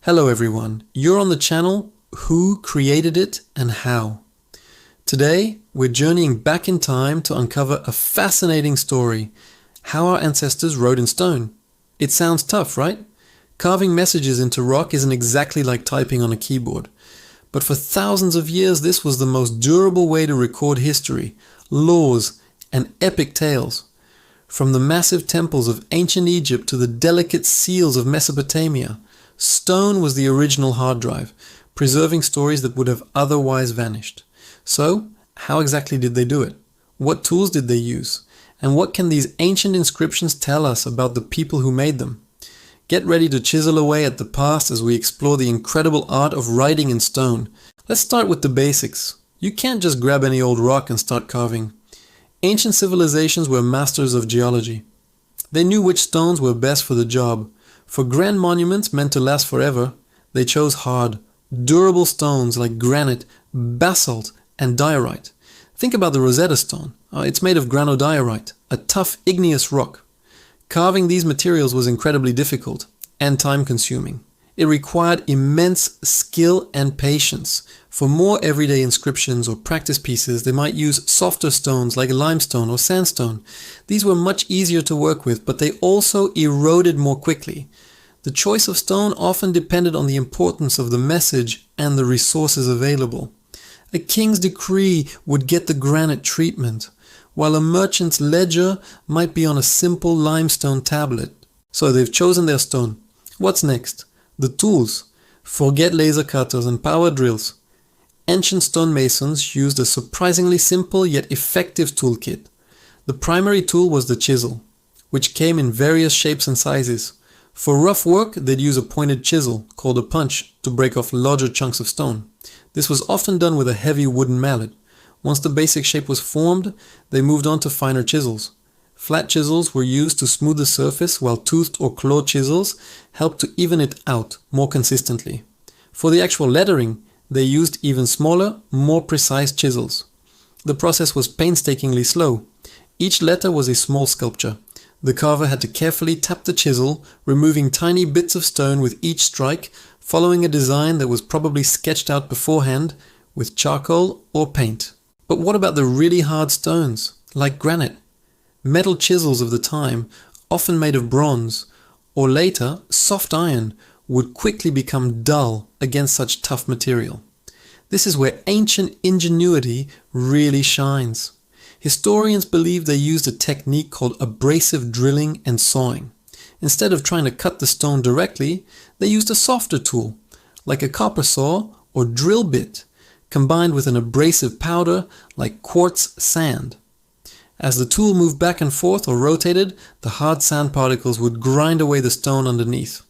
Hello everyone, you're on the channel Who Created It and How. Today, we're journeying back in time to uncover a fascinating story, how our ancestors wrote in stone. It sounds tough, right? Carving messages into rock isn't exactly like typing on a keyboard. But for thousands of years, this was the most durable way to record history, laws, and epic tales. From the massive temples of ancient Egypt to the delicate seals of Mesopotamia, stone was the original hard drive, preserving stories that would have otherwise vanished. So, how exactly did they do it? What tools did they use? And what can these ancient inscriptions tell us about the people who made them? Get ready to chisel away at the past as we explore the incredible art of writing in stone. Let's start with the basics. You can't just grab any old rock and start carving. Ancient civilizations were masters of geology. They knew which stones were best for the job. For grand monuments meant to last forever, they chose hard, durable stones like granite, basalt, and diorite. Think about the Rosetta Stone. It's made of granodiorite, a tough igneous rock. Carving these materials was incredibly difficult and time-consuming. It required immense skill and patience. For more everyday inscriptions or practice pieces, they might use softer stones like limestone or sandstone. These were much easier to work with, but they also eroded more quickly. The choice of stone often depended on the importance of the message and the resources available. A king's decree would get the granite treatment, while a merchant's ledger might be on a simple limestone tablet. So they've chosen their stone. What's next? The tools. Forget laser cutters and power drills. Ancient stonemasons used a surprisingly simple yet effective toolkit. The primary tool was the chisel, which came in various shapes and sizes. For rough work, they'd use a pointed chisel, called a punch, to break off larger chunks of stone. This was often done with a heavy wooden mallet. Once the basic shape was formed, they moved on to finer chisels. Flat chisels were used to smooth the surface, while toothed or clawed chisels helped to even it out more consistently. For the actual lettering, they used even smaller, more precise chisels. The process was painstakingly slow. Each letter was a small sculpture. The carver had to carefully tap the chisel, removing tiny bits of stone with each strike, following a design that was probably sketched out beforehand with charcoal or paint. But what about the really hard stones, like granite? Metal chisels of the time, often made of bronze, or later soft iron, would quickly become dull against such tough material. This is where ancient ingenuity really shines. Historians believe they used a technique called abrasive drilling and sawing. Instead of trying to cut the stone directly, they used a softer tool, like a copper saw or drill bit, combined with an abrasive powder like quartz sand. As the tool moved back and forth or rotated, the hard sand particles would grind away the stone underneath.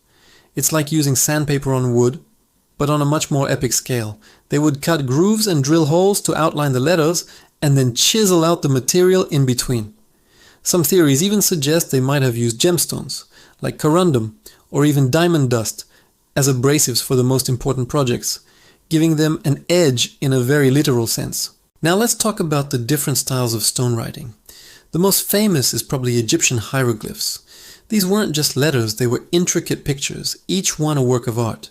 It's like using sandpaper on wood, but on a much more epic scale. They would cut grooves and drill holes to outline the letters, and then chisel out the material in between. Some theories even suggest they might have used gemstones, like corundum or even diamond dust, as abrasives for the most important projects, giving them an edge in a very literal sense. Now let's talk about the different styles of stone writing. The most famous is probably Egyptian hieroglyphs. These weren't just letters, they were intricate pictures, each one a work of art.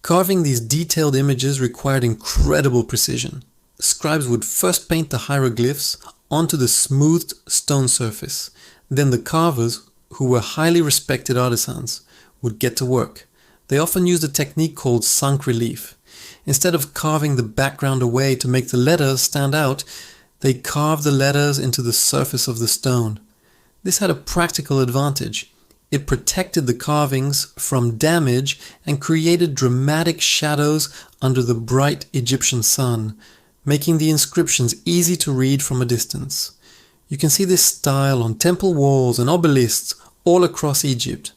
Carving these detailed images required incredible precision. Scribes would first paint the hieroglyphs onto the smoothed stone surface. Then the carvers, who were highly respected artisans, would get to work. They often used a technique called cinq relief. Instead of carving the background away to make the letters stand out, they carved the letters into the surface of the stone. This had a practical advantage. It protected the carvings from damage and created dramatic shadows under the bright Egyptian sun, making the inscriptions easy to read from a distance. You can see this style on temple walls and obelisks all across Egypt,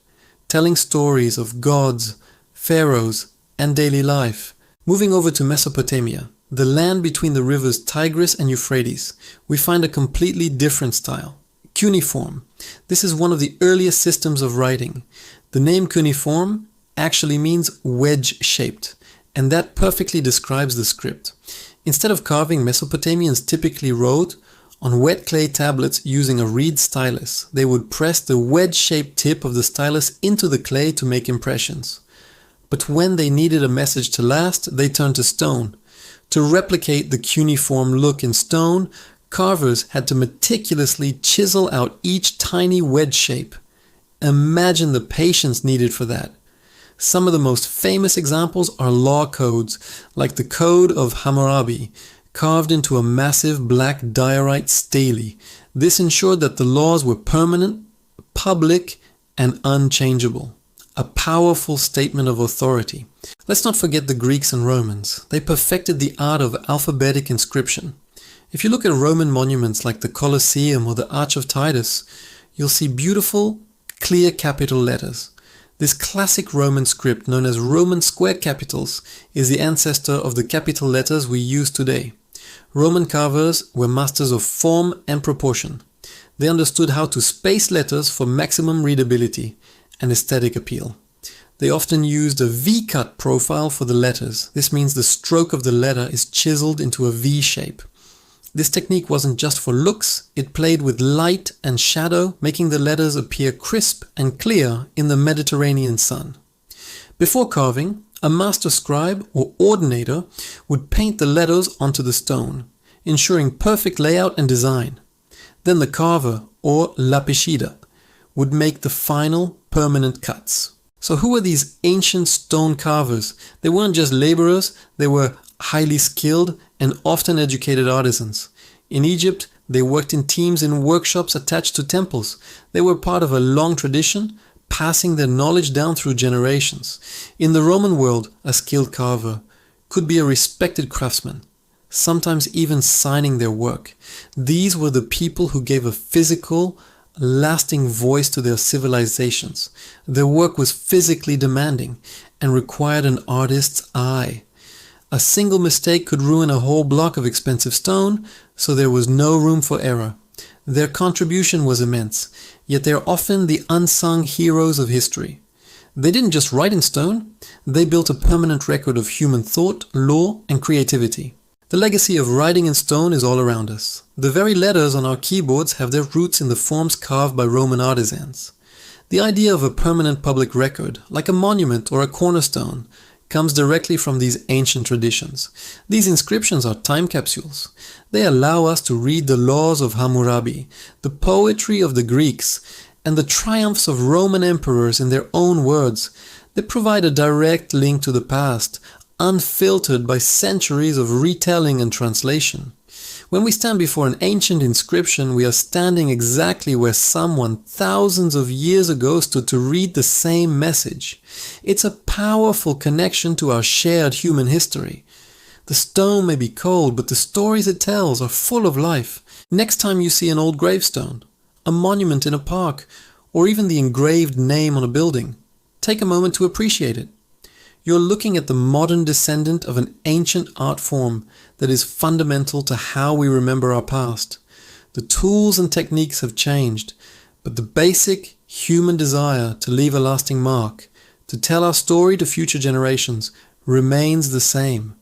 telling stories of gods, pharaohs, and daily life. Moving over to Mesopotamia, the land between the rivers Tigris and Euphrates, we find a completely different style. Cuneiform. This is one of the earliest systems of writing. The name cuneiform actually means wedge-shaped, and that perfectly describes the script. Instead of carving, Mesopotamians typically wrote on wet clay tablets using a reed stylus. They would press the wedge-shaped tip of the stylus into the clay to make impressions. but when they needed a message to last, they turned to stone. To replicate the cuneiform look in stone, carvers had to meticulously chisel out each tiny wedge shape. Imagine the patience needed for that. Some of the most famous examples are law codes, like the Code of Hammurabi, carved into a massive black diorite stele. This ensured that the laws were permanent, public, and unchangeable. A powerful statement of authority. Let's not forget the Greeks and Romans. They perfected the art of alphabetic inscription. If you look at Roman monuments like the Colosseum or the Arch of Titus, you'll see beautiful, clear capital letters. This classic Roman script, known as Roman square capitals, is the ancestor of the capital letters we use today. Roman carvers were masters of form and proportion. They understood how to space letters for maximum readability and aesthetic appeal. They often used a V-cut profile for the letters. This means the stroke of the letter is chiseled into a V shape. This technique wasn't just for looks, it played with light and shadow, making the letters appear crisp and clear in the Mediterranean sun. Before carving, a master scribe or ordinator would paint the letters onto the stone, ensuring perfect layout and design. Then the carver, or lapishida, would make the final permanent cuts. So who were these ancient stone carvers? They weren't just laborers, they were highly skilled and often educated artisans. In Egypt, they worked in teams in workshops attached to temples. They were part of a long tradition, passing their knowledge down through generations. In the Roman world, a skilled carver could be a respected craftsman, sometimes even signing their work. These were the people who gave a physical, lasting voice to their civilizations. Their work was physically demanding and required an artist's eye. A single mistake could ruin a whole block of expensive stone, so there was no room for error. Their contribution was immense, yet they are often the unsung heroes of history. They didn't just write in stone, they built a permanent record of human thought, law, and creativity. The legacy of writing in stone is all around us. The very letters on our keyboards have their roots in the forms carved by Roman artisans. The idea of a permanent public record, like a monument or a cornerstone, comes directly from these ancient traditions. These inscriptions are time capsules. They allow us to read the laws of Hammurabi, the poetry of the Greeks, and the triumphs of Roman emperors in their own words. They provide a direct link to the past, unfiltered by centuries of retelling and translation. When we stand before an ancient inscription, we are standing exactly where someone thousands of years ago stood to read the same message. It's a powerful connection to our shared human history. The stone may be cold, but the stories it tells are full of life. Next time you see an old gravestone, a monument in a park, or even the engraved name on a building, take a moment to appreciate it. You're looking at the modern descendant of an ancient art form that is fundamental to how we remember our past. The tools and techniques have changed, but the basic human desire to leave a lasting mark, to tell our story to future generations, remains the same.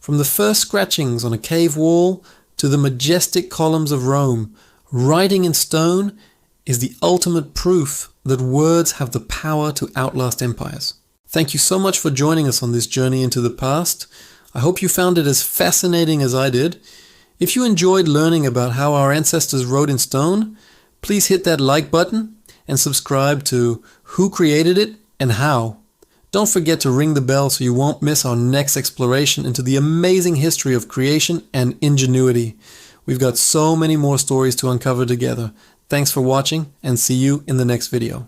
From the first scratchings on a cave wall to the majestic columns of Rome, writing in stone is the ultimate proof that words have the power to outlast empires. Thank you so much for joining us on this journey into the past. I hope you found it as fascinating as I did. If you enjoyed learning about how our ancestors wrote in stone, please hit that like button and subscribe to Who Created It and How. Don't forget to ring the bell so you won't miss our next exploration into the amazing history of creation and ingenuity. We've got so many more stories to uncover together. Thanks for watching and see you in the next video.